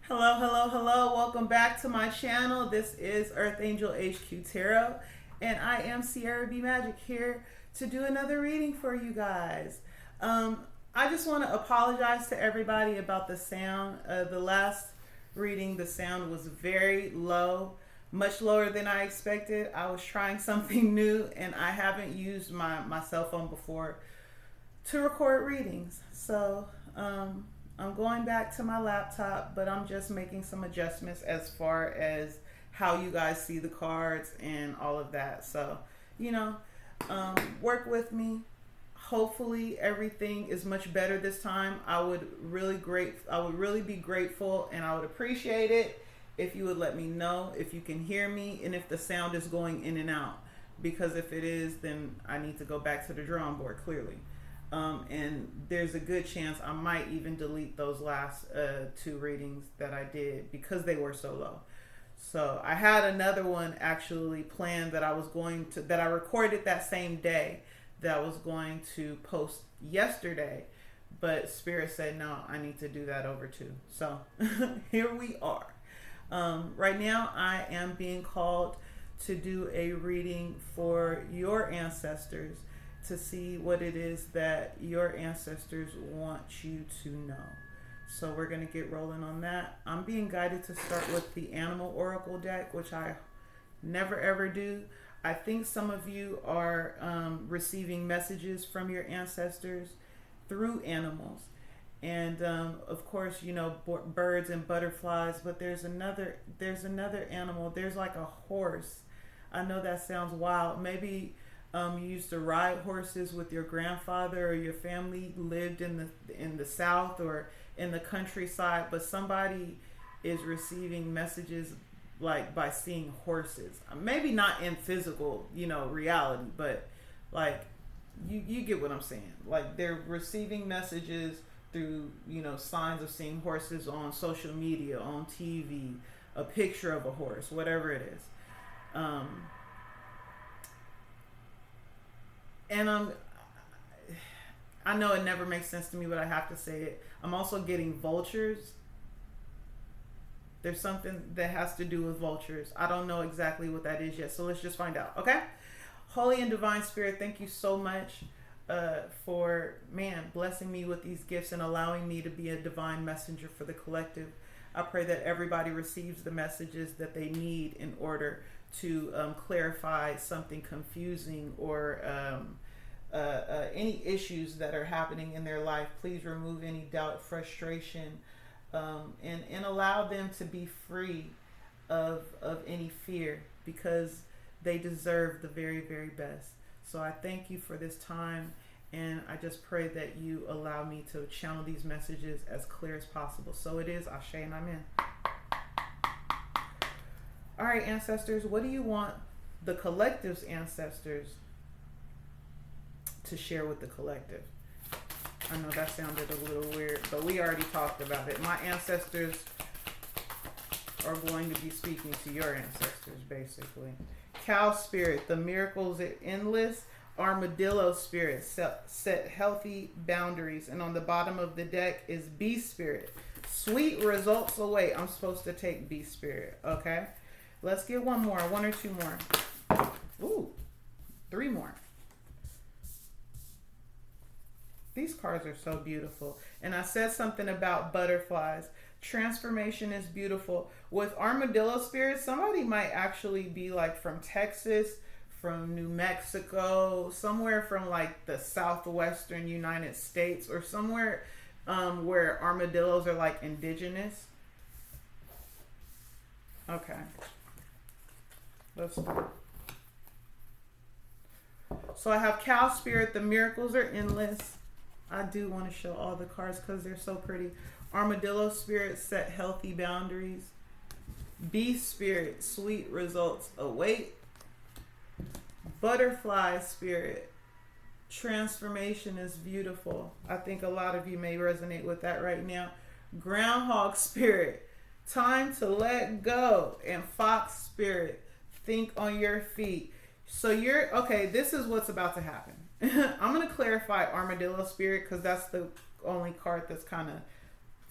Hello, hello, hello. Welcome back to my channel. This is Earth Angel HQ Tarot, and I am Sierra B Magic here to do another reading for you guys. I just want to apologize to everybody about the sound. The last reading, the sound was very low, much lower than I expected. I was trying something new, and I haven't used my cell phone before to record readings. So, I'm going back to my laptop, but I'm just making some adjustments as far as how you guys see the cards and all of that. So, work with me. Hopefully everything is much better this time. I would really be grateful, and I would appreciate it if you would let me know if you can hear me and if the sound is going in and out. Because if it is, then I need to go back to the drawing board, clearly. And there's a good chance I might even delete those last two readings that I did because they were so low. So I had another one actually planned that I recorded that same day that I was going to post yesterday, but Spirit said no, I need to do that over too. So here we are. Right now I am being called to do a reading for your ancestors, to see what it is that your ancestors want you to know. So we're going to get rolling on that. I'm being guided to start with the animal oracle deck, which I never ever do. I think some of you are receiving messages from your ancestors through animals. And of course, birds and butterflies, but there's another animal. There's like a horse. I know that sounds wild. Maybe you used to ride horses with your grandfather, or your family lived in the South or in the countryside, but somebody is receiving messages like by seeing horses. Maybe not in physical, reality, but like you get what I'm saying. Like they're receiving messages through, signs of seeing horses on social media, on TV, a picture of a horse, whatever it is. And I know it never makes sense to me, but I have to say it. I'm also getting vultures. There's something that has to do with vultures. I don't know exactly what that is yet, so let's just find out, okay? Holy and Divine Spirit, thank you so much for, blessing me with these gifts and allowing me to be a divine messenger for the collective. I pray that everybody receives the messages that they need in order to clarify something confusing or any issues that are happening in their life. Please remove any doubt, frustration, and allow them to be free of any fear, because they deserve the very, very best. So I thank you for this time, and I just pray that you allow me to channel these messages as clear as possible. So it is. Ashe and Amen. All right, ancestors, what do you want the collective's ancestors to share with the collective? I know that sounded a little weird, but we already talked about it. My ancestors are going to be speaking to your ancestors, basically. Cow spirit, the miracles are endless. Armadillo spirit, set healthy boundaries. And on the bottom of the deck is bee spirit. Sweet results await. I'm supposed to take bee spirit, okay? Let's get one or two more. Ooh, three more. These cards are so beautiful. And I said something about butterflies. Transformation is beautiful. With armadillo spirit, somebody might actually be like from Texas, from New Mexico, somewhere from like the southwestern United States, or somewhere where armadillos are like indigenous. Okay. Let's start. So I have cow spirit, the miracles are endless. I do want to show all the cards because they're so pretty. Armadillo spirit, set healthy boundaries. Bee spirit, sweet results await. Butterfly spirit, transformation is beautiful. I think a lot of you may resonate with that right now. Groundhog spirit, time to let go. And fox spirit, think on your feet. So this is what's about to happen. I'm going to clarify armadillo spirit because that's the only card that's kind of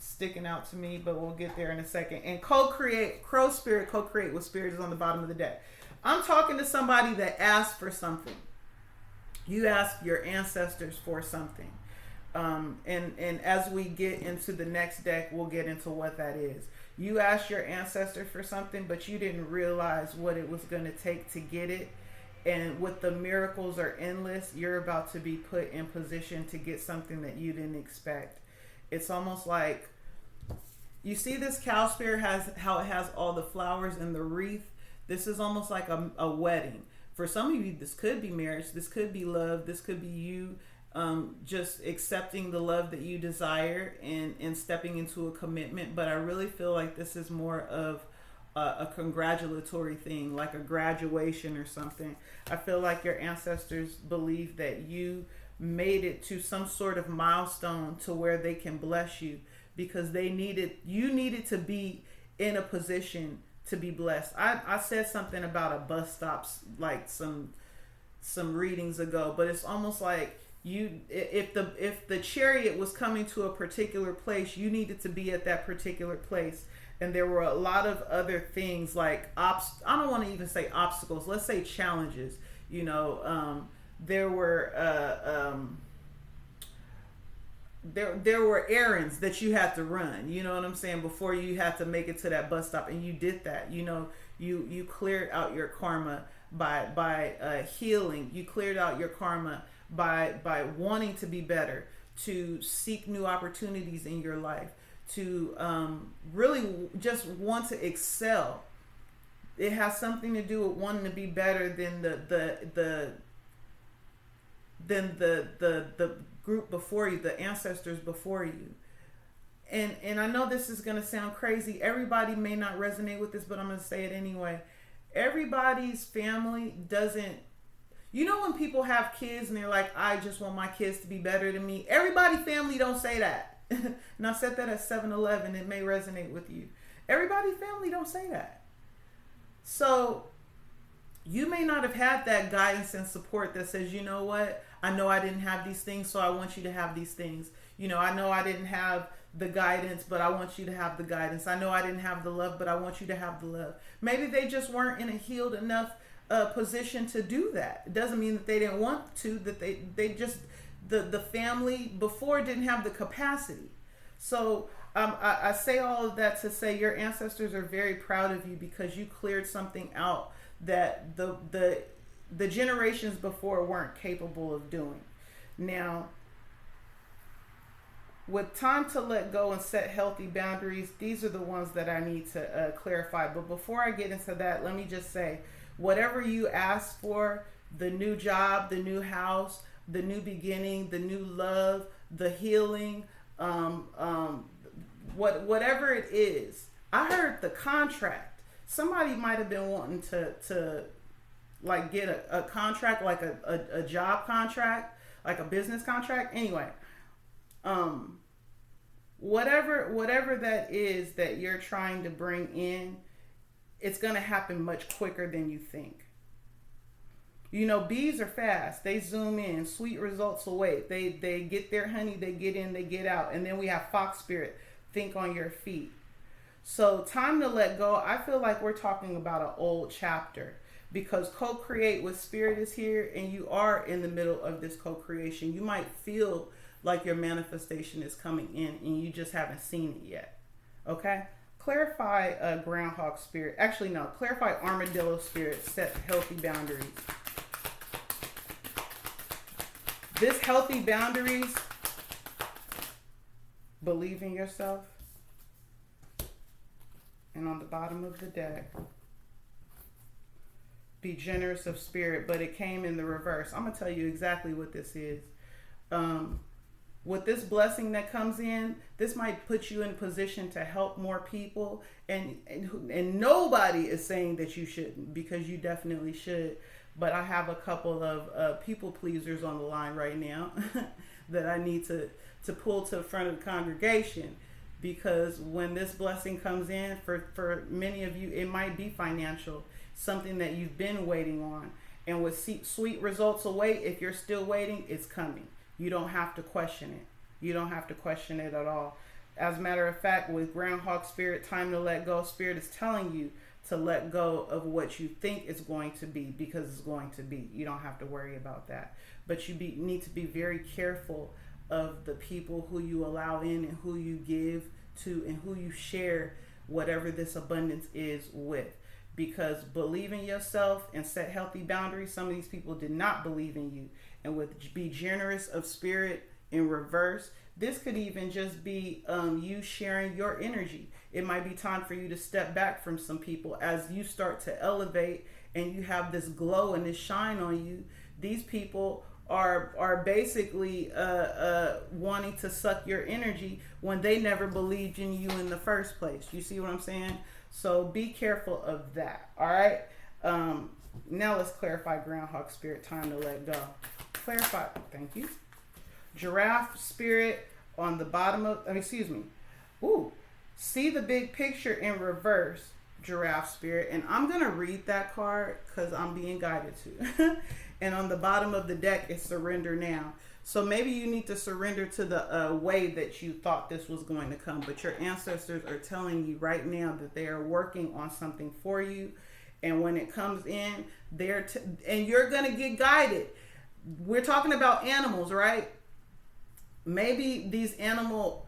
sticking out to me, but we'll get there in a second. And co-create, crow spirit, co-create with spirit is on the bottom of the deck. I'm talking to somebody that asked for something. You ask your ancestors for something. And as we get into the next deck, we'll get into what that is. You asked your ancestor for something, but you didn't realize what it was going to take to get it. And with the miracles are endless, you're about to be put in position to get something that you didn't expect. It's almost like, you see this cow spirit has how it has all the flowers in the wreath. This is almost like a wedding. For some of you, this could be marriage. This could be love. This could be you just accepting the love that you desire and stepping into a commitment. But I really feel like this is more of a congratulatory thing, like a graduation or something. I feel like your ancestors believe that you made it to some sort of milestone to where they can bless you, because you needed to be in a position to be blessed. I said something about a bus stops like some readings ago, but it's almost like if the chariot was coming to a particular place, you needed to be at that particular place. And there were a lot of other things like I don't want to even say obstacles, let's say challenges. There were there were errands that you had to run, you know what I'm saying, before you had to make it to that bus stop, and you did that. You cleared out your karma by healing. You cleared out your karma by wanting to be better, to seek new opportunities in your life, to really just want to excel. It has something to do with wanting to be better than the group before you, the ancestors before you. And I know this is going to sound crazy. Everybody may not resonate with this, but I'm going to say it anyway. Everybody's family doesn't, when people have kids and they're like, I just want my kids to be better than me. Everybody family don't say that. And I said that at 7-Eleven. It may resonate with you. Everybody family don't say that. So you may not have had that guidance and support that says, you know what? I know I didn't have these things, so I want you to have these things. I know I didn't have the guidance, but I want you to have the guidance. I know I didn't have the love, but I want you to have the love. Maybe they just weren't in a healed enough position to do that. It doesn't mean that they didn't want to, that they just, the family before didn't have the capacity. So I say all of that to say your ancestors are very proud of you, because you cleared something out that the generations before weren't capable of doing. Now, with time to let go and set healthy boundaries, these are the ones that I need to clarify. But before I get into that, let me just say, whatever you ask for, the new job, the new house, the new beginning, the new love, the healing, whatever it is, I heard the contract. Somebody might have been wanting to like get a contract, like a job contract, like a business contract. Anyway, whatever that is that you're trying to bring in, it's going to happen much quicker than you think. Bees are fast. They zoom in. Sweet results await. They get their honey. They get in. They get out. And then we have fox spirit. Think on your feet. So time to let go. I feel like we're talking about an old chapter, because co-create with spirit is here, and you are in the middle of this co-creation. You might feel like your manifestation is coming in and you just haven't seen it yet. Okay? Clarify groundhog spirit. Actually, no. Clarify armadillo spirit. Set healthy boundaries. This healthy boundaries, believe in yourself. And on the bottom of the deck, be generous of spirit, but it came in the reverse. I'm going to tell you exactly what this is. With this blessing that comes in, this might put you in position to help more people. And nobody is saying that you shouldn't, because you definitely should. But I have a couple of people pleasers on the line right now that I need to pull to the front of the congregation, because when this blessing comes in, for many of you, it might be financial, something that you've been waiting on. And with sweet results await, if you're still waiting, it's coming. You don't have to question it. You don't have to question it at all. As a matter of fact, with Groundhog Spirit, time to let go, Spirit is telling you to let go of what you think is going to be, because it's going to be. You don't have to worry about that. But you need to be very careful of the people who you allow in and who you give to and who you share whatever this abundance is with. Because believe in yourself and set healthy boundaries. Some of these people did not believe in you. And with be generous of spirit in reverse, this could even just be you sharing your energy. It might be time for you to step back from some people as you start to elevate and you have this glow and this shine on you. These people are basically wanting to suck your energy when they never believed in you in the first place. You see what I'm saying? So be careful of that. All right. Now let's clarify Groundhog Spirit, time to let go. Clarify. Thank you. Giraffe Spirit on the bottom of, excuse me. Ooh, see the big picture in reverse, Giraffe Spirit. And I'm going to read that card because I'm being guided to. And on the bottom of the deck is surrender now. So maybe you need to surrender to the way that you thought this was going to come. But your ancestors are telling you right now that they are working on something for you. And when it comes in, and you're going to get guided. We're talking about animals, right? Maybe these animal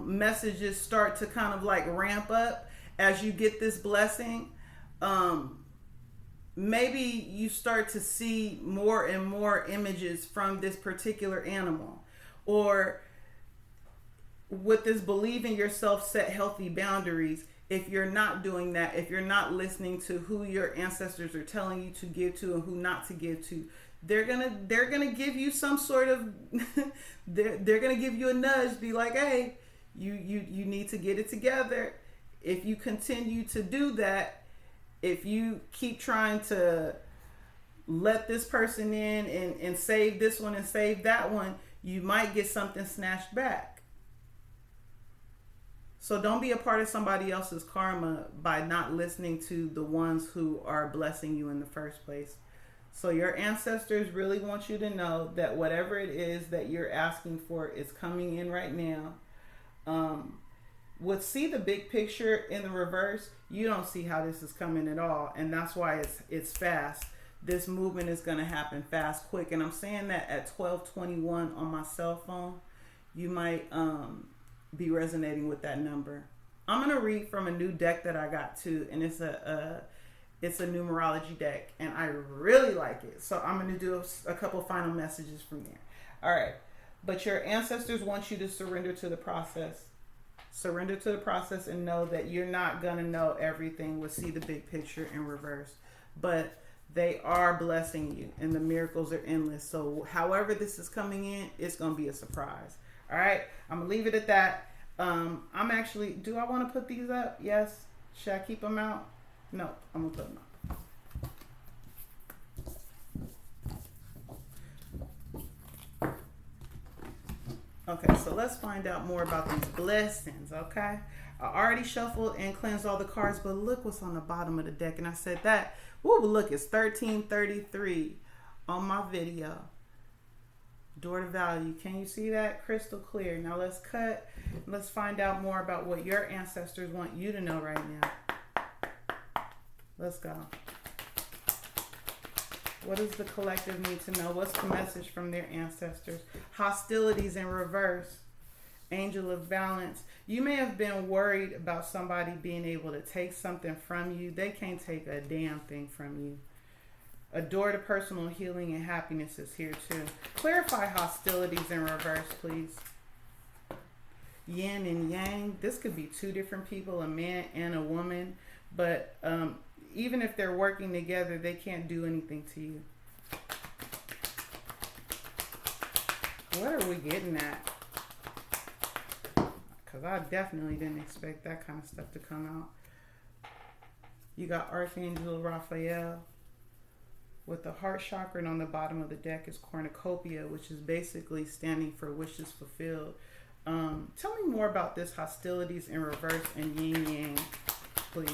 messages start to kind of like ramp up as you get this blessing. Maybe you start to see more and more images from this particular animal. Or with this believe in yourself, set healthy boundaries. If you're not doing that, if you're not listening to who your ancestors are telling you to give to and who not to give to, they're gonna give you some sort of they're gonna give you a nudge, be like, hey, you need to get it together. If you continue to do that, if you keep trying to let this person in and save this one and save that one, you might get something snatched back. So don't be a part of somebody else's karma by not listening to the ones who are blessing you in the first place. So your ancestors really want you to know that whatever it is that you're asking for is coming in right now. See the big picture in the reverse, you don't see how this is coming at all. And that's why it's fast. This movement is going to happen fast, quick. And I'm saying that at 12:21 on my cell phone. You might be resonating with that number. I'm going to read from a new deck that I got too. And it's a numerology deck, and I really like it. So I'm going to do a couple final messages from there. All right. But your ancestors want you to surrender to the process. Surrender to the process and know that you're not going to know everything. We'll see the big picture in reverse. But they are blessing you, and the miracles are endless. So however this is coming in, it's going to be a surprise. All right. I'm going to leave it at that. Do I want to put these up? Yes. Should I keep them out? No, I'm going to put them up. Okay, so let's find out more about these blessings, okay? I already shuffled and cleansed all the cards, but look what's on the bottom of the deck. And I said that, ooh, look, it's 1333 on my video. Door to value. Can you see that? Crystal clear. Now let's cut. Let's find out more about what your ancestors want you to know right now. Let's go. What does the collective need to know? What's the message from their ancestors? Hostilities in reverse. Angel of balance. You may have been worried about somebody being able to take something from you. They can't take a damn thing from you. A door to personal healing and happiness is here too. Clarify hostilities in reverse, please. Yin and yang. This could be two different people, a man and a woman. But even if they're working together, they can't do anything to you. What are we getting at? Because I definitely didn't expect that kind of stuff to come out. You got Archangel Raphael with the heart chakra, and on the bottom of the deck is cornucopia, which is basically standing for wishes fulfilled. Tell me more about this hostilities in reverse and yin yang, please.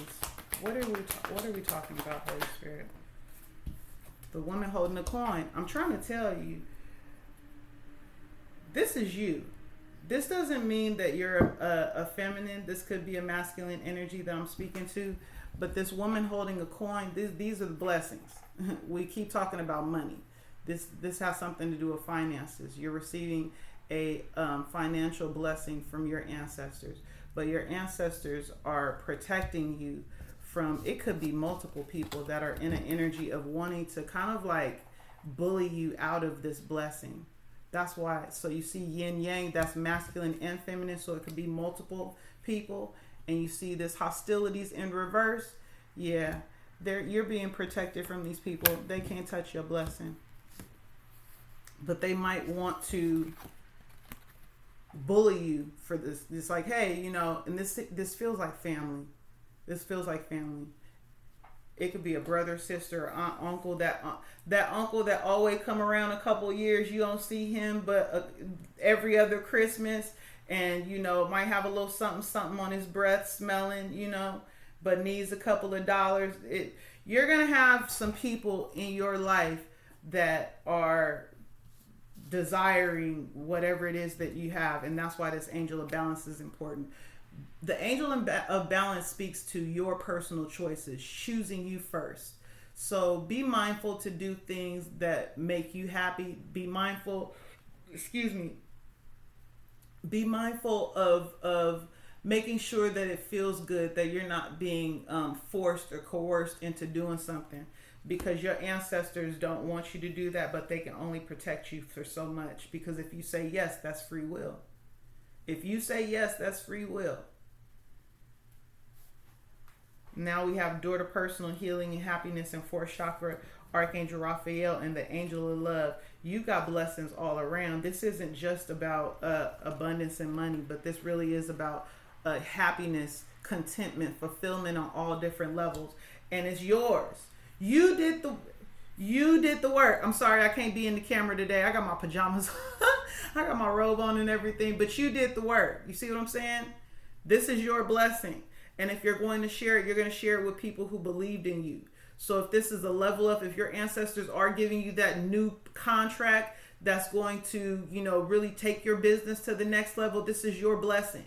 What are we talking about, Holy Spirit? The woman holding a coin. I'm trying to tell you, this is you. This doesn't mean that you're a feminine. This could be a masculine energy that I'm speaking to. But this woman holding a coin, these are the blessings. We keep talking about money. This has something to do with finances. You're receiving a financial blessing from your ancestors. But your ancestors are protecting you from, it could be multiple people that are in an energy of wanting to kind of like bully you out of this blessing. That's why, so you see yin yang, that's masculine and feminine, so it could be multiple people. And you see this hostilities in reverse. Yeah, you're being protected from these people. They can't touch your blessing. But they might want to bully you for this. It's like, hey, you know, and this feels like family. This feels like family. It could be a brother, sister, aunt, uncle. That uncle that always come around a couple of years. You don't see him, but every other Christmas, and you know might have a little something on his breath, smelling, you know, but needs a couple of dollars. You're gonna have some people in your life that are desiring whatever it is that you have, and that's why this angel of balance is important. The angel of balance speaks to your personal choices, choosing you first. So be mindful to do things that make you happy. Be mindful, be mindful of making sure that it feels good, that you're not being forced or coerced into doing something, because your ancestors don't want you to do that, but they can only protect you for so much. Because if you say yes, that's free will. If you say yes, that's free will. Now we have door to personal healing and happiness and fourth chakra, Archangel Raphael, and the angel of love. You got blessings all around. This isn't just about abundance and money, but this really is about happiness, contentment, fulfillment on all different levels, and it's yours. You did the work. I'm sorry I can't be in the camera today. I got my pajamas. I got my robe on and everything, but you did the work. You see what I'm saying? This is your blessing. And if you're going to share it, you're going to share it with people who believed in you. So if this is a level up, if your ancestors are giving you that new contract that's going to, you know, really take your business to the next level, this is your blessing.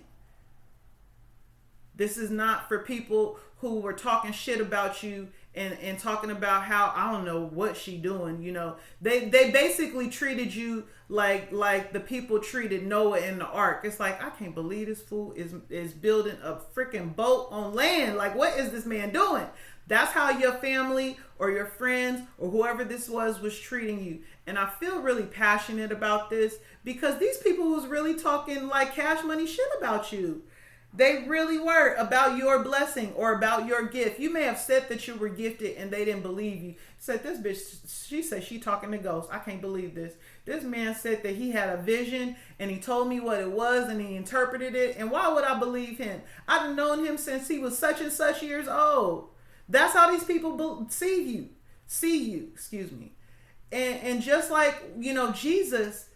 This is not for people who were talking shit about you and talking about how, I don't know what she doing, you know. They basically treated you like the people treated Noah in the ark. It's like, I can't believe this fool is building a freaking boat on land. Like, what is this man doing? That's how your family or your friends or whoever this was treating you. And I feel really passionate about this because these people was really talking like cash money shit about you. They really were, about your blessing or about your gift. You may have said that you were gifted and they didn't believe you. Said, this bitch, she said she talking to ghosts. I can't believe this. This man said that he had a vision and he told me what it was and he interpreted it. And why would I believe him? I've known him since he was such and such years old. That's how these people see you, excuse me. And just like, you know, Jesus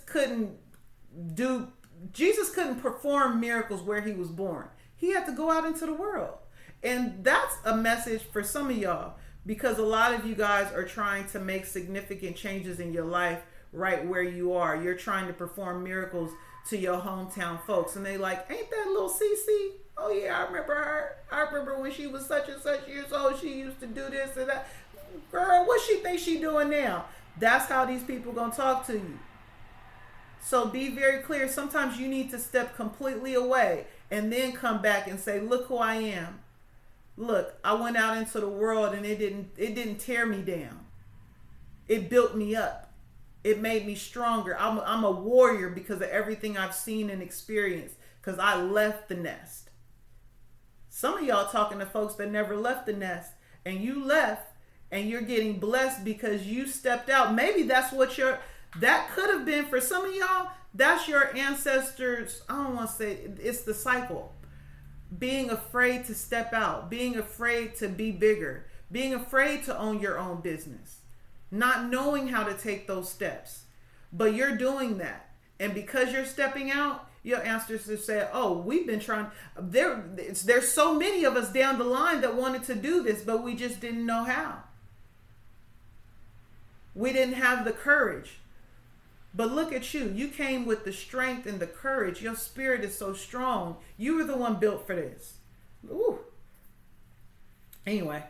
couldn't perform miracles where he was born. He had to go out into the world. And that's a message for some of y'all, because a lot of you guys are trying to make significant changes in your life right where you are. You're trying to perform miracles to your hometown folks. And they like, ain't that little Cece? Oh yeah, I remember her. I remember when she was such and such years old, she used to do this and that. Girl, what she think she doing now? That's how these people gonna talk to you. So be very clear. Sometimes you need to step completely away and then come back and say, look who I am. Look, I went out into the world and it didn't tear me down. It built me up. It made me stronger. I'm a warrior because of everything I've seen and experienced, because I left the nest. Some of y'all talking to folks that never left the nest, and you left and you're getting blessed because you stepped out. Maybe that's what that could have been for some of y'all. That's your ancestors. I don't want to say it's the cycle. Being afraid to step out, being afraid to be bigger, being afraid to own your own business, not knowing how to take those steps. But you're doing that. And because you're stepping out, your ancestors said, oh, we've been trying. There's so many of us down the line that wanted to do this, but we just didn't know how. We didn't have the courage. But look at you. You came with the strength and the courage. Your spirit is so strong. You were the one built for this. Ooh. Anyway.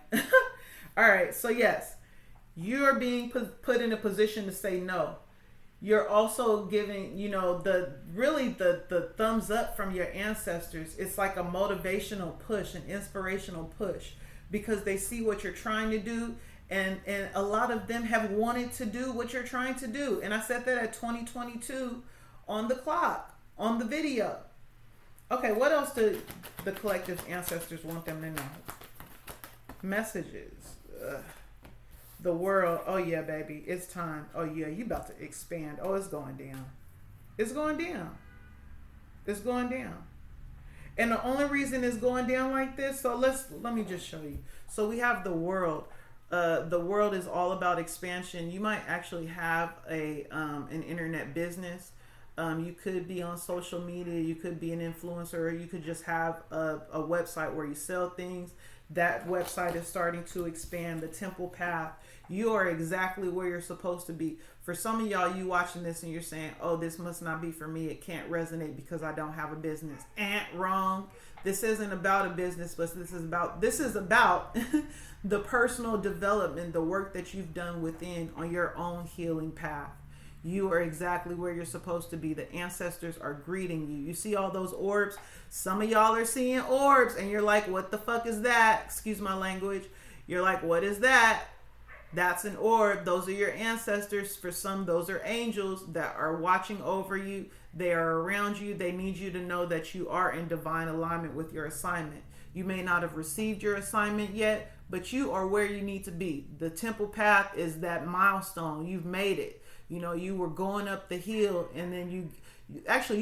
All right. So yes, you're being put in a position to say no. You're also giving, the thumbs up from your ancestors. It's like a motivational push, an inspirational push, because they see what you're trying to do. And a lot of them have wanted to do what you're trying to do. And I said that at 2022 on the clock, on the video. Okay, what else do the collective ancestors want them to know? Messages. The world. Oh yeah, baby, it's time. Oh yeah, you about to expand. Oh, it's going down. It's going down. It's going down. And the only reason it's going down like this, so let me just show you. So we have the world. The world is all about expansion. You might actually have an internet business. You could be on social media. You could be an influencer. Or you could just have a website where you sell things. That website is starting to expand. The temple path. You are exactly where you're supposed to be. For some of y'all, you watching this and you're saying, oh, this must not be for me. It can't resonate because I don't have a business. Wrong. This isn't about a business, but this is about the personal development, the work that you've done within on your own healing path. You are exactly where you're supposed to be. The ancestors are greeting you. You see all those orbs? Some of y'all are seeing orbs and you're like, what the fuck is that? Excuse my language. You're like, what is that? That's an orb. Those are your ancestors. For some, those are angels that are watching over you. They are around you. They need you to know that you are in divine alignment with your assignment. You may not have received your assignment yet, but you are where you need to be. The temple path is that milestone. You've made it. You were going up the hill and then you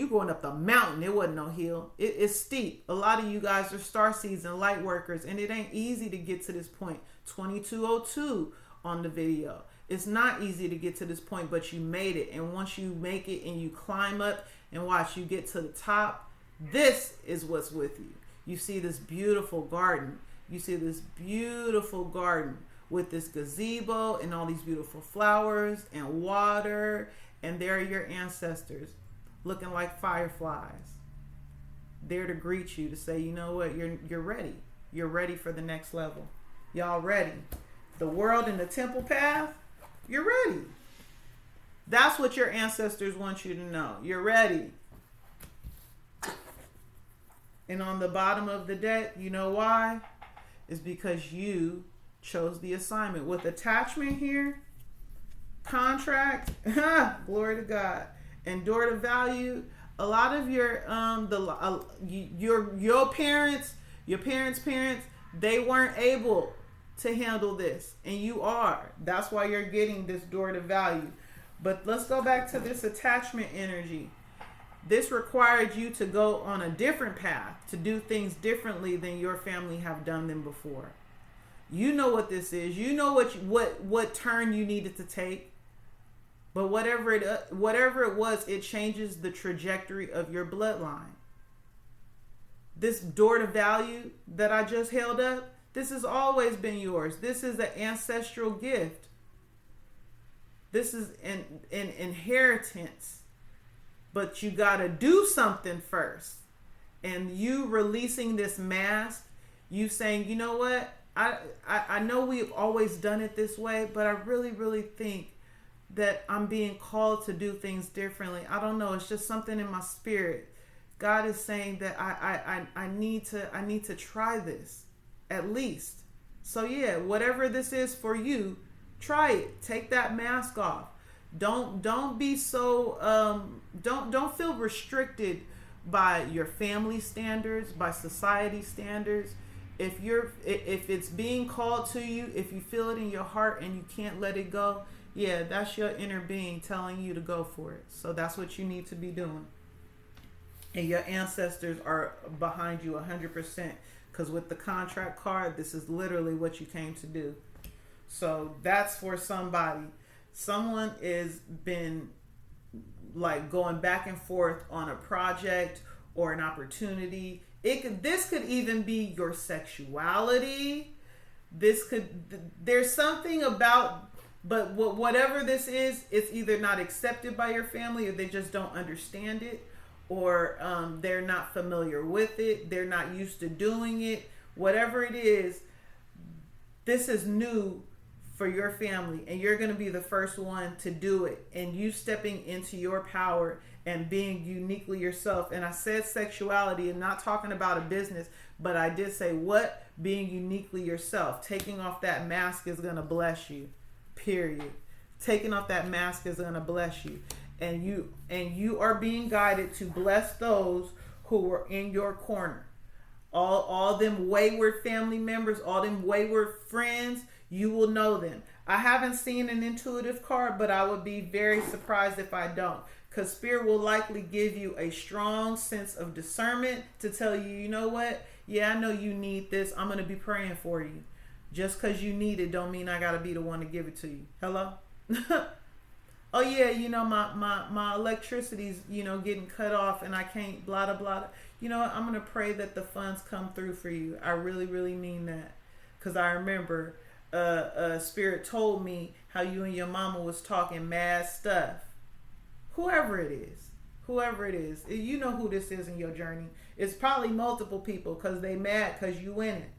going up the mountain. It wasn't no hill. It's steep. A lot of you guys are starseeds and light workers, and it ain't easy to get to this point. 2202 on the video. It's not easy to get to this point, but you made it. And once you make it and you climb up and watch, you get to the top, this is what's with you. You see this beautiful garden. You see this beautiful garden with this gazebo and all these beautiful flowers and water. And there are your ancestors looking like fireflies, there to greet you, to say, you know what, you're ready. You're ready for the next level. Y'all ready? The world and the temple path, you're ready. That's what your ancestors want you to know. You're ready. And on the bottom of the deck, you know why? It's because you chose the assignment. With attachment here, contract, glory to God, endure the value. A lot of your parents, they weren't able to handle this, and you are. That's why you're getting this door to value. But let's go back to this attachment energy. This required you to go on a different path, to do things differently than your family have done them before. You know what this is. You know what turn you needed to take. But whatever it was, it changes the trajectory of your bloodline. This door to value that I just held up, this has always been yours. This is an ancestral gift. This is an inheritance. But you got to do something first. And you releasing this mask, you saying, you know what? I know we've always done it this way, but I really, really think that I'm being called to do things differently. I don't know. It's just something in my spirit. God is saying that I need to try this at least. So yeah, whatever this is for you, try it. Take that mask off. Don't be so don't feel restricted by your family standards, by society standards. If it's being called to you, if you feel it in your heart and you can't let it go, yeah, that's your inner being telling you to go for it. So that's what you need to be doing. And your ancestors are behind you 100%. Because with the contract card, this is literally what you came to do. So that's for somebody. Someone is been like going back and forth on a project or an opportunity. This could even be your sexuality. There's something about But whatever this is, it's either not accepted by your family, or they just don't understand it, or they're not familiar with it. They're not used to doing it. Whatever it is, this is new for your family, and you're going to be the first one to do it. And you stepping into your power and being uniquely yourself. And I said sexuality, and not talking about a business, but I did say what being uniquely yourself. Taking off that mask is going to bless you. Period. Taking off that mask is going to bless you. And you are being guided to bless those who are in your corner. All them wayward family members, all them wayward friends, you will know them. I haven't seen an intuitive card, but I would be very surprised if I don't. Because Spirit will likely give you a strong sense of discernment to tell you, you know what? Yeah, I know you need this. I'm going to be praying for you. Just because you need it don't mean I got to be the one to give it to you. Hello? Oh, yeah, my electricity's, getting cut off and I can't blah, blah, blah. You know what? I'm going to pray that the funds come through for you. I really, really mean that. Because I remember Spirit told me how you and your mama was talking mad stuff. Whoever it is, you know who this is in your journey. It's probably multiple people because they mad because you in it.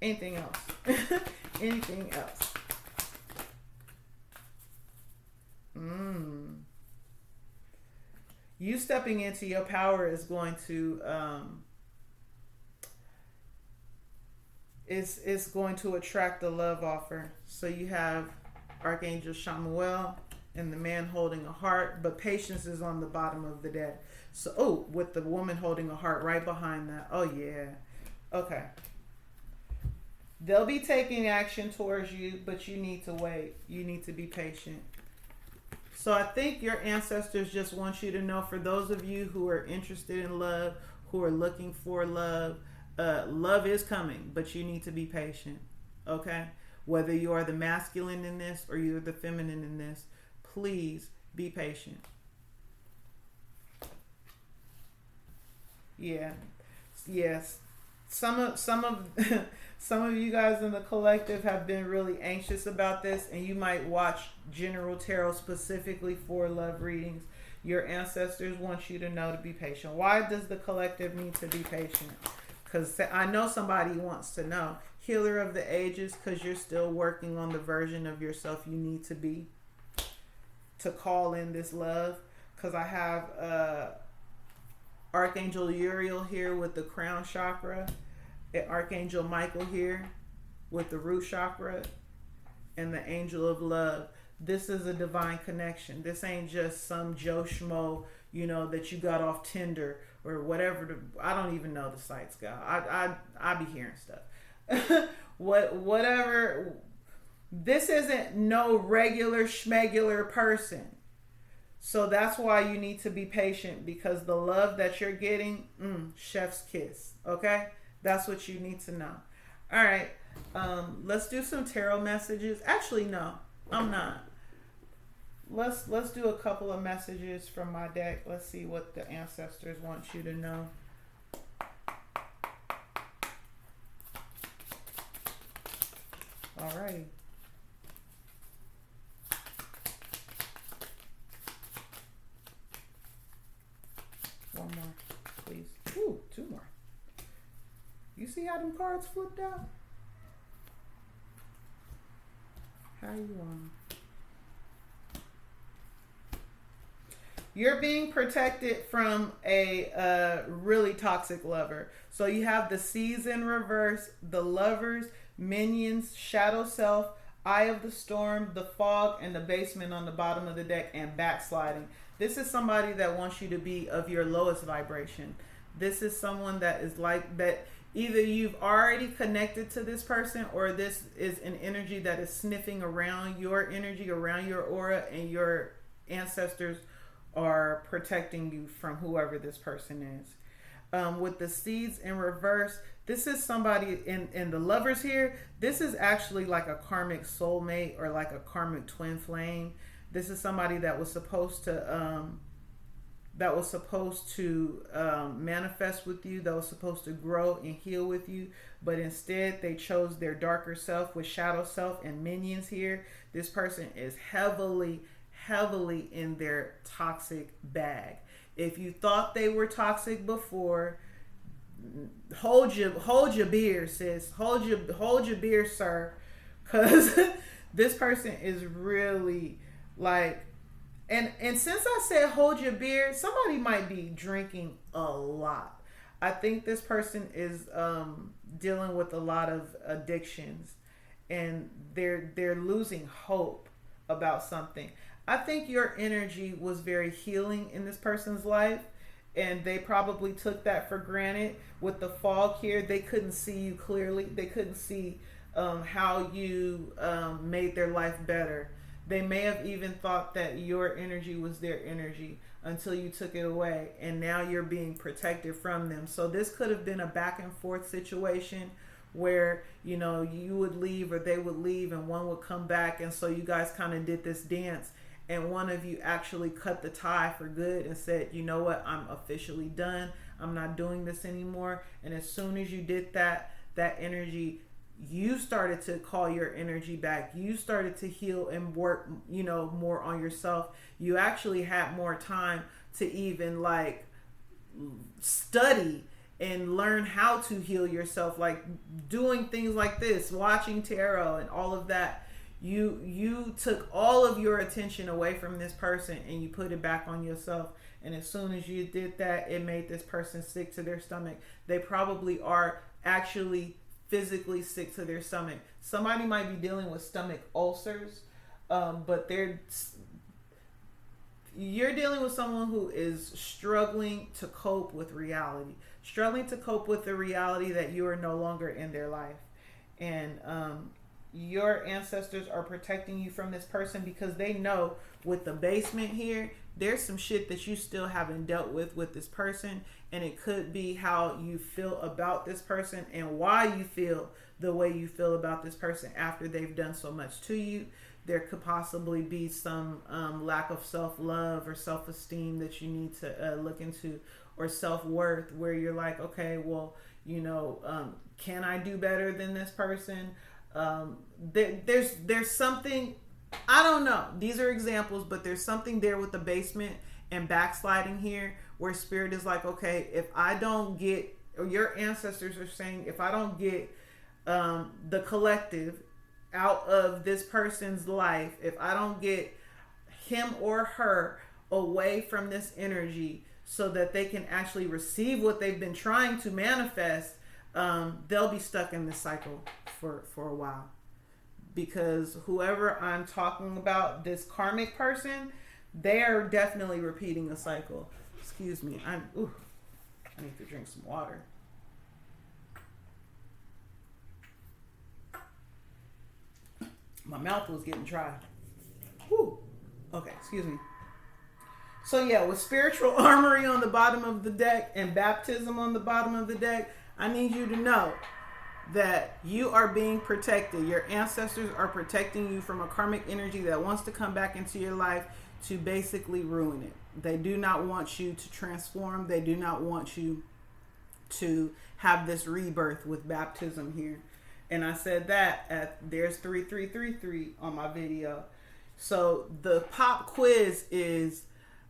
Anything else? Anything else? You stepping into your power is going to it's going to attract the love offer. So you have Archangel Chamuel and the man holding a heart, but patience is on the bottom of the deck. So with the woman holding a heart right behind that. Oh yeah. Okay. They'll be taking action towards you, but you need to wait. You need to be patient. So I think your ancestors just want you to know, for those of you who are interested in love, who are looking for love, love is coming, but you need to be patient. Okay? Whether you are the masculine in this or you're the feminine in this, please be patient. Yeah. Yes. Some of you guys in the collective have been really anxious about this, and you might watch General Tarot specifically for love readings. Your ancestors want you to know to be patient. Why does the collective need to be patient? Because I know somebody wants to know. Healer of the ages, because you're still working on the version of yourself you need to be to call in this love. Because I have Archangel Uriel here with the crown chakra, Archangel Michael here with the root chakra, and the angel of love. This is a divine connection. This ain't just some Joe Schmo, that you got off Tinder or whatever. I don't even know the sites, guy. I be hearing stuff. Whatever. This isn't no regular schmegular person. So that's why you need to be patient, because the love that you're getting, chef's kiss. Okay? That's what you need to know. All right. Let's do some tarot messages. Actually, no, I'm not. Let's do a couple of messages from my deck. Let's see what the ancestors want you to know. All right. One more, please. Ooh, two more. You see how them cards flipped out? How you on? You're being protected from a really toxic lover. So you have the Seas in reverse, the Lovers, Minions, Shadow Self, Eye of the Storm, the Fog, and the Basement on the bottom of the deck, and Backsliding. This is somebody that wants you to be of your lowest vibration. This is someone that is like that. Either you've already connected to this person, or this is an energy that is sniffing around your energy, around your aura, and your ancestors are protecting you from whoever this person is. With the Seeds in reverse, this is somebody in the Lovers here. This is actually like a karmic soulmate or like a karmic twin flame. This is somebody that was supposed to that was supposed to manifest with you, that was supposed to grow and heal with you, but instead they chose their darker self with shadow self and minions here. This person is heavily in their toxic bag. If you thought they were toxic before, hold your beer, sis. Hold your beer, sir, because this person is really like. And since I said hold your beer, somebody might be drinking a lot. I think this person is dealing with a lot of addictions, and they're losing hope about something. I think your energy was very healing in this person's life, and they probably took that for granted. With the fog here, they couldn't see you clearly. They couldn't see how you made their life better. They may have even thought that your energy was their energy until you took it away, and now you're being protected from them. So this could have been a back and forth situation where, you know, you would leave or they would leave and one would come back, and so you guys kind of did this dance, and one of you actually cut the tie for good and said, you know what, I'm officially done. I'm not doing this anymore. And as soon as you did that, that energy, you started to call your energy back. You started to heal and work, you know, more on yourself. You actually had more time to even like study and learn how to heal yourself, like doing things like this, watching tarot and all of that. You took all of your attention away from this person and you put it back on yourself. And as soon as you did that, it made this person sick to their stomach. They probably are actually physically sick to their stomach. Somebody might be dealing with stomach ulcers, but you're dealing with someone who is struggling to cope with reality, struggling to cope with the reality that you are no longer in their life. And your ancestors are protecting you from this person because they know with the basement here, there's some shit that you still haven't dealt with this person. And it could be how you feel about this person and why you feel the way you feel about this person after they've done so much to you. There could possibly be some lack of self-love or self-esteem that you need to look into, or self-worth, where you're like, okay, well, you know, can I do better than this person? There's something, I don't know. These are examples, but there's something there with the basement and backsliding here where spirit is like, okay, if I don't get, or your ancestors are saying, if I don't get the collective out of this person's life, if I don't get him or her away from this energy so that they can actually receive what they've been trying to manifest, they'll be stuck in this cycle for a while. Because whoever I'm talking about, this karmic person, they are definitely repeating a cycle. Excuse me. I need to drink some water. My mouth was getting dry. Whew. Okay, excuse me. So yeah, with spiritual armory on the bottom of the deck and baptism on the bottom of the deck, I need you to know that you are being protected. Your ancestors are protecting you from a karmic energy that wants to come back into your life to basically ruin it. They do not want you to transform. They do not want you to have this rebirth with baptism here. And I said that there's 3333 on my video. So the pop quiz is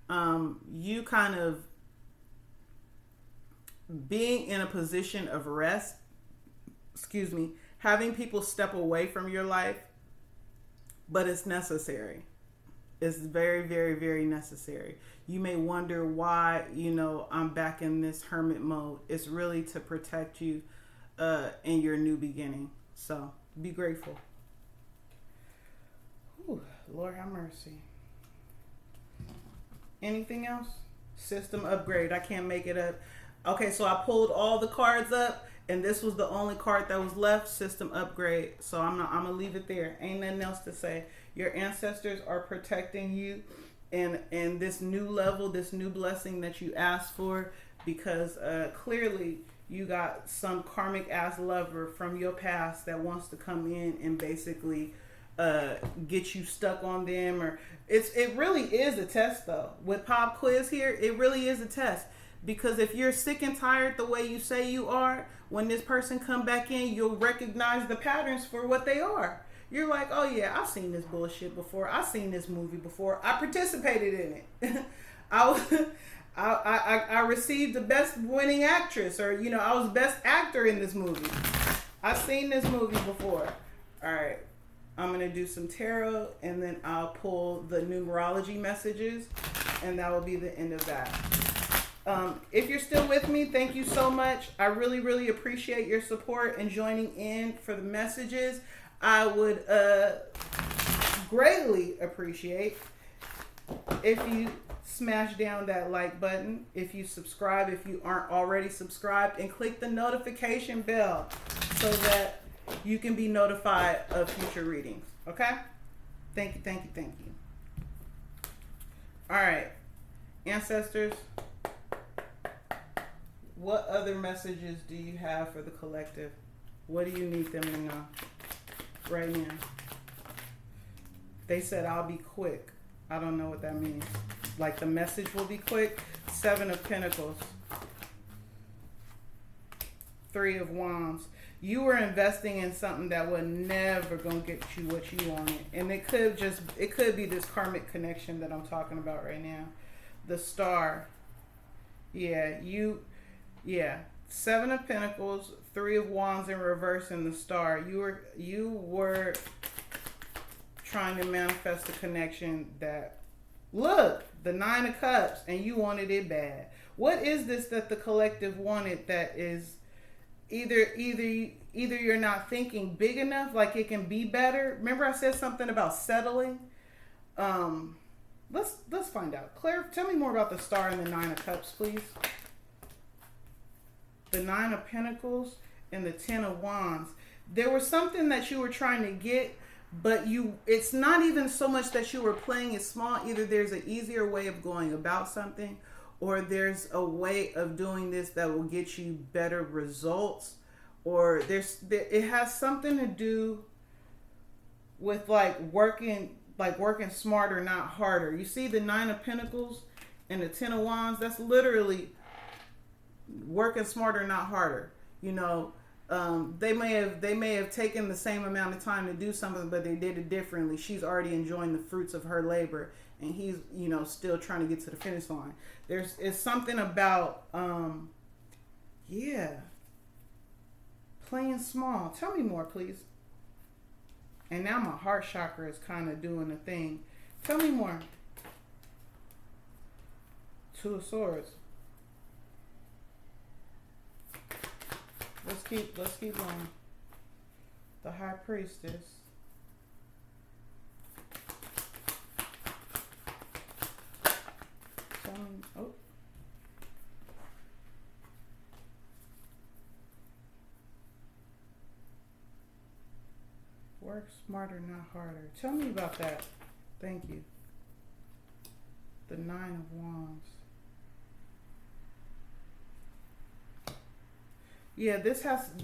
you kind of being in a position of rest, having people step away from your life, but it's necessary. It's very, very, very necessary. You may wonder why, I'm back in this hermit mode. It's really to protect you in your new beginning. So be grateful. Ooh, Lord have mercy. Anything else? System upgrade. I can't make it up. Okay, so I pulled all the cards up, and this was the only card that was left. System upgrade. So I'm gonna leave it there. Ain't nothing else to say. Your ancestors are protecting you in this new level, this new blessing that you asked for, because clearly you got some karmic ass lover from your past that wants to come in and basically get you stuck on them, or it really is a test though. With pop quiz here, it really is a test, because if you're sick and tired the way you say you are, when this person come back in, you'll recognize the patterns for what they are. You're like, oh yeah, I've seen this bullshit before. I've seen this movie before. I participated in it. I received the best winning actress, or I was best actor in this movie. I've seen this movie before. All right, I'm gonna do some tarot, and then I'll pull the numerology messages, and that will be the end of that. If you're still with me, thank you so much. I really, really appreciate your support and joining in for the messages. I would greatly appreciate if you smash down that like button, if you subscribe, if you aren't already subscribed, and click the notification bell so that you can be notified of future readings. Okay? Thank you, thank you, thank you. All right, ancestors, what other messages do you have for the collective? What do you need them to know right now? They said I'll be quick. I don't know what that means. Like the message will be quick. 7 of Pentacles. 3 of Wands. You were investing in something that was never going to get you what you wanted. And it could be this karmic connection that I'm talking about right now. The Star. Yeah, 7 of Pentacles, 3 of Wands in reverse, and the Star. You were trying to manifest a connection that, look, the 9 of Cups, and you wanted it bad. What is this that the collective wanted that is either you're not thinking big enough, like it can be better? Remember I said something about settling? Let's find out. Claire, tell me more about the Star and the 9 of Cups, please. The 9 of Pentacles and the 10 of Wands. There was something that you were trying to get, but it's not even so much that you were playing it small. Either there's an easier way of going about something, or there's a way of doing this that will get you better results, or it has something to do with working smarter, not harder. You see the 9 of Pentacles and the 10 of Wands, that's literally working smarter, not harder. They may have taken the same amount of time to do something, but they did it differently. She's already enjoying the fruits of her labor, and he's still trying to get to the finish line. It's something about playing small. Tell me more, please. And now my heart chakra is kind of doing a thing. Tell me more. 2 of Swords. Let's keep going. The High Priestess. Work smarter, not harder. Tell me about that. Thank you. The 9 of Wands. Yeah,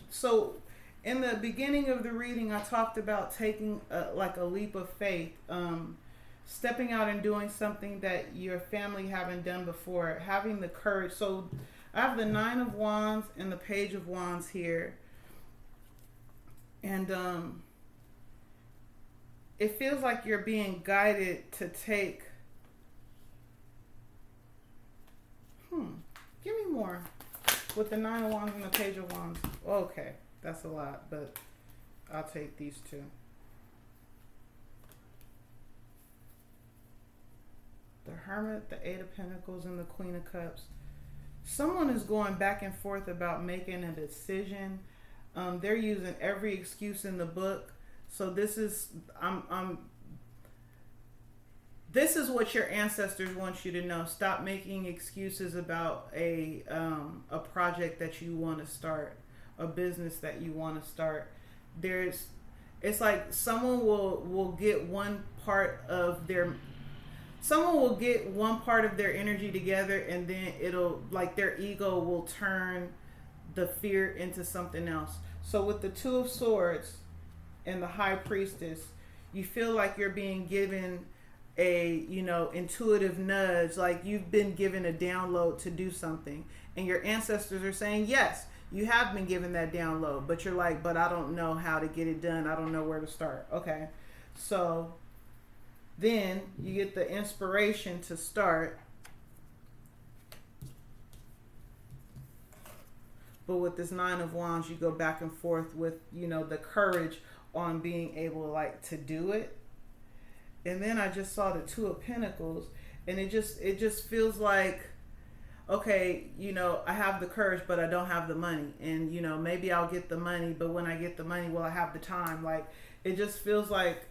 so in the beginning of the reading, I talked about taking a leap of faith, stepping out and doing something that your family haven't done before, having the courage. So I have the 9 of Wands and the Page of Wands here. And it feels like you're being guided to take... Give me more. With the 9 of Wands and the Page of Wands. Okay, that's a lot, but I'll take these 2. The Hermit, the 8 of Pentacles, and the Queen of Cups. Someone is going back and forth about making a decision. They're using every excuse in the book. So this is this is what your ancestors want you to know. Stop making excuses about a project that you want to start, a business that you want to start. It's like someone will get one part of their energy together, and then it'll, like, their ego will turn the fear into something else. So with the 2 of Swords and the High Priestess, you feel like you're being given a, you know, intuitive nudge, like you've been given a download to do something, and your ancestors are saying, yes, you have been given that download, but you're like, but I don't know how to get it done. I don't know where to start. Okay. So then you get the inspiration to start. But with this Nine of Wands, you go back and forth with, you know, the courage on being able, like, to do it. And then I just saw the Two of Pentacles, and it just feels like, okay, you know, I have the courage, but I don't have the money. And, you know, maybe I'll get the money, but when I get the money, will I have the time? Like, it just feels like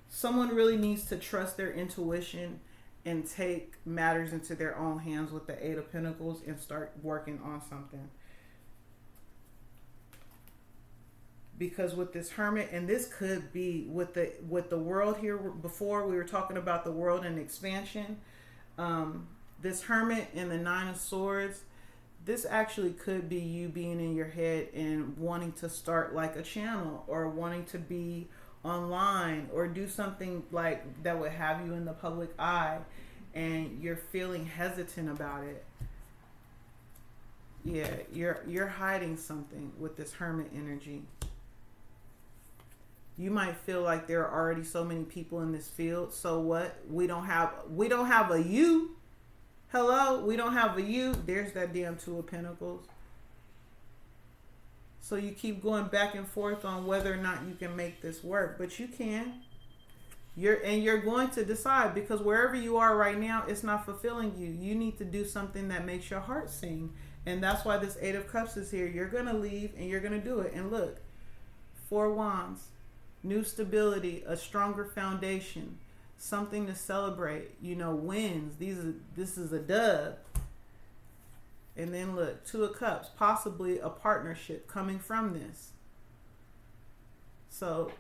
someone really needs to trust their intuition and take matters into their own hands with the Eight of Pentacles and start working on something. Because with this Hermit, and this could be with the world here, before we were talking about the world and expansion, this Hermit and the Nine of Swords, this actually could be you being in your head and wanting to start like a channel, or wanting to be online, or do something like that would have you in the public eye, and you're feeling hesitant about it. Yeah, you're hiding something with this Hermit energy. You might feel like there are already so many people in this field. So what? We don't have a you. Hello, we don't have a you. There's that damn Two of Pentacles. So you keep going back and forth on whether or not you can make this work, but you can. You're going to decide, because wherever you are right now, it's not fulfilling you. You need to do something that makes your heart sing. And that's why this Eight of Cups is here. You're going to leave and you're going to do it. And look, Four Wands, new stability, a stronger foundation, something to celebrate, you know, wins. This is a dub. And then look, Two of Cups, possibly a partnership coming from this. So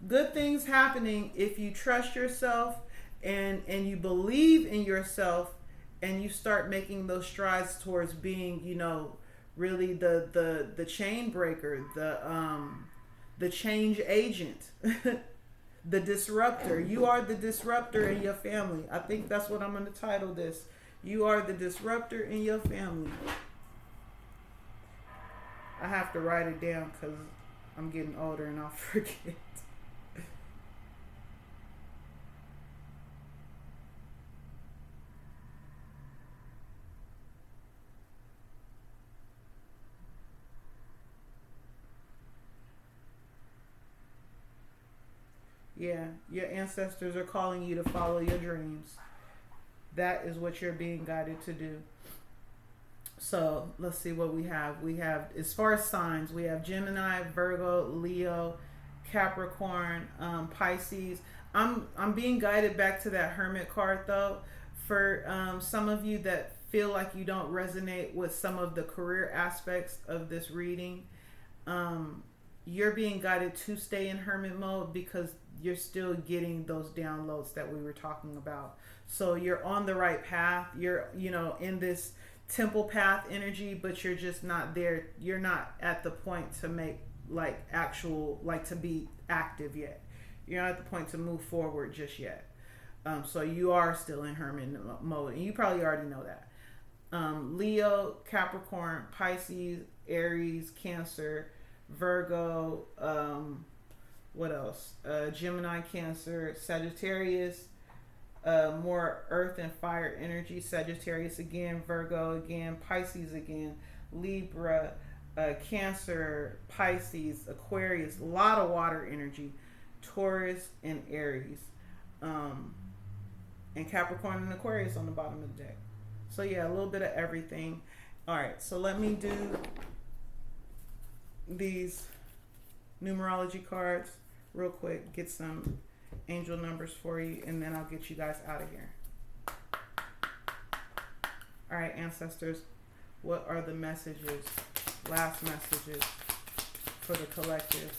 good things happening if you trust yourself and you believe in yourself, and you start making those strides towards being, you know, really the chain breaker, the change agent, the disruptor. You are the disruptor in your family. I think that's what I'm going to title this. You are the disruptor in your family. I have to write it down because I'm getting older and I'll forget. Yeah, your ancestors are calling you to follow your dreams. That is what you're being guided to do. So let's see what we have. We have, as far as signs, we have Gemini, Virgo, Leo, Capricorn, Pisces. I'm being guided back to that Hermit card though. For some of you that feel like you don't resonate with some of the career aspects of this reading, you're being guided to stay in Hermit mode, because you're still getting those downloads that we were talking about. So you're on the right path. You're, you know, in this temple path energy, but you're just not there. You're not at the point to make like actual, like to be active yet. You're not at the point to move forward just yet. So you are still in Hermit mode, and you probably already know that. Leo, Capricorn, Pisces, Aries, Cancer, Virgo, what else? Gemini, Cancer, Sagittarius, more earth and fire energy, Sagittarius again, Virgo again, Pisces again, Libra, Cancer, Pisces, Aquarius, a lot of water energy, Taurus and Aries, and Capricorn and Aquarius on the bottom of the deck. So yeah, a little bit of everything. All right, so let me do these numerology cards real quick, get some angel numbers for you, and then I'll get you guys out of here. All right, ancestors, what are the messages, last messages for the collective?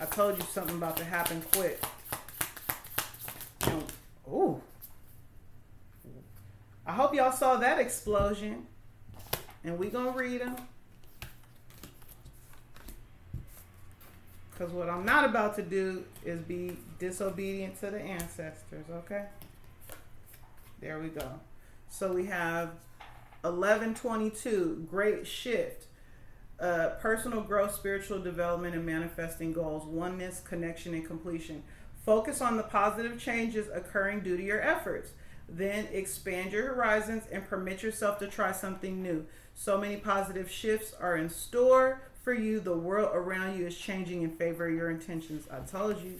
I told you something about to happen quick. Ooh. I hope y'all saw that explosion. And we gonna read them. Because what I'm not about to do is be disobedient to the ancestors, okay? There we go. So we have 1122, great shift. Personal growth, spiritual development, and manifesting goals. Oneness, connection, and completion. Focus on the positive changes occurring due to your efforts. Then expand your horizons and permit yourself to try something new. So many positive shifts are in store for you. The world around you is changing in favor of your intentions. I told you,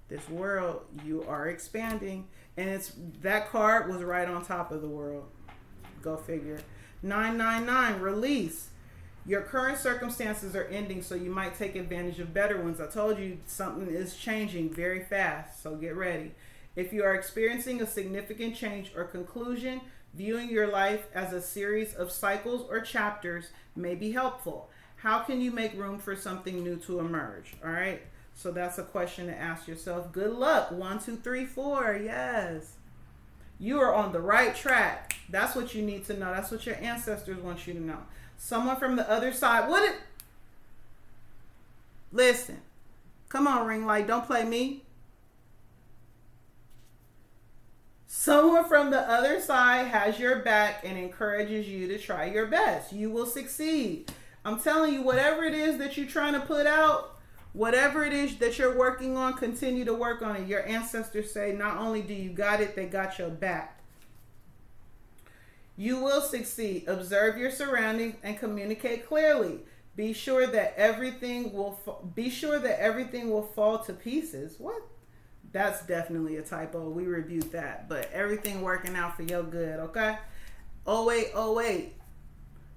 this world, you are expanding. And it's that card was right on top of the world. Go figure. 999, release. Your current circumstances are ending, so you might take advantage of better ones. I told you something is changing very fast, so get ready. If you are experiencing a significant change or conclusion, viewing your life as a series of cycles or chapters may be helpful. How can you make room for something new to emerge? All right, so that's a question to ask yourself. Good luck. 1, 2, 3, 4. Yes. You are on the right track. That's what you need to know. That's what your ancestors want you to know. Someone from the other side. Listen. Come on, ring light. Don't play me. Someone from the other side has your back and encourages you to try your best. You will succeed. I'm telling you, whatever it is that you're trying to put out, whatever it is that you're working on, continue to work on it. Your ancestors say not only do you got it, they got your back. You will succeed. Observe your surroundings and communicate clearly. Be sure that everything will fall to pieces. What? That's definitely a typo. We rebuke that. But everything working out for your good, okay? Oh wait.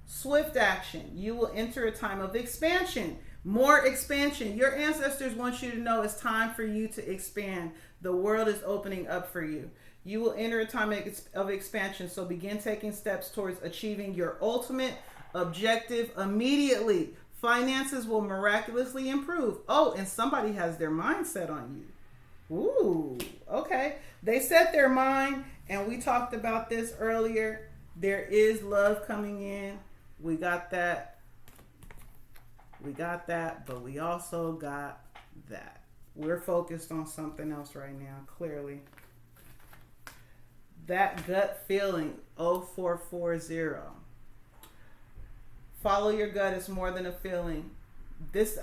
Swift action. You will enter a time of expansion. More expansion. Your ancestors want you to know it's time for you to expand. The world is opening up for you. You will enter a time of expansion, so begin taking steps towards achieving your ultimate objective immediately. Finances will miraculously improve. Oh, and somebody has their mind set on you. Ooh, okay. They set their mind, and we talked about this earlier. There is love coming in. We got that, but we also got that. We're focused on something else right now, clearly. That gut feeling, 0440. Follow your gut. It's more than a feeling. These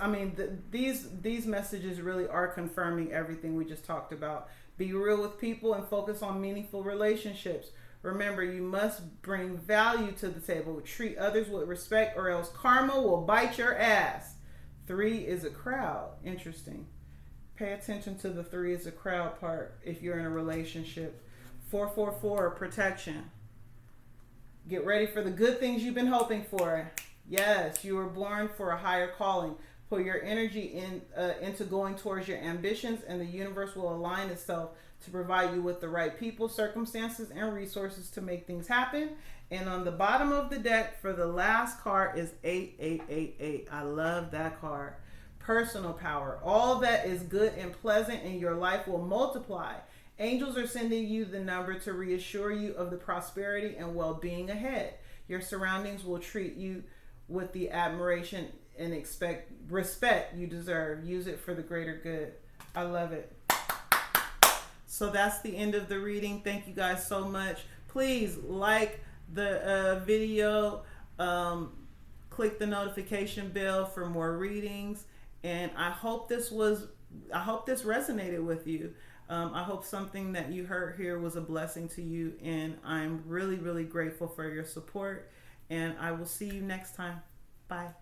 messages really are confirming everything we just talked about. Be real with people and focus on meaningful relationships. Remember, you must bring value to the table. Treat others with respect or else karma will bite your ass. 3 is a crowd. Interesting. Pay attention to the 3 is a crowd part if you're in a relationship. 444, protection. Get ready for the good things you've been hoping for. Yes, you were born for a higher calling. Put your energy into going towards your ambitions, and the universe will align itself to provide you with the right people, circumstances, and resources to make things happen. And on the bottom of the deck for the last card is 8888. I love that card. Personal power. All that is good and pleasant in your life will multiply. Angels are sending you the number to reassure you of the prosperity and well-being ahead. Your surroundings will treat you with the admiration and respect you deserve. Use it for the greater good. I love it. So that's the end of the reading. Thank you guys so much. Please like the video. Click the notification bell for more readings. And I hope this resonated with you. I hope something that you heard here was a blessing to you, and I'm really, really grateful for your support, and I will see you next time. Bye.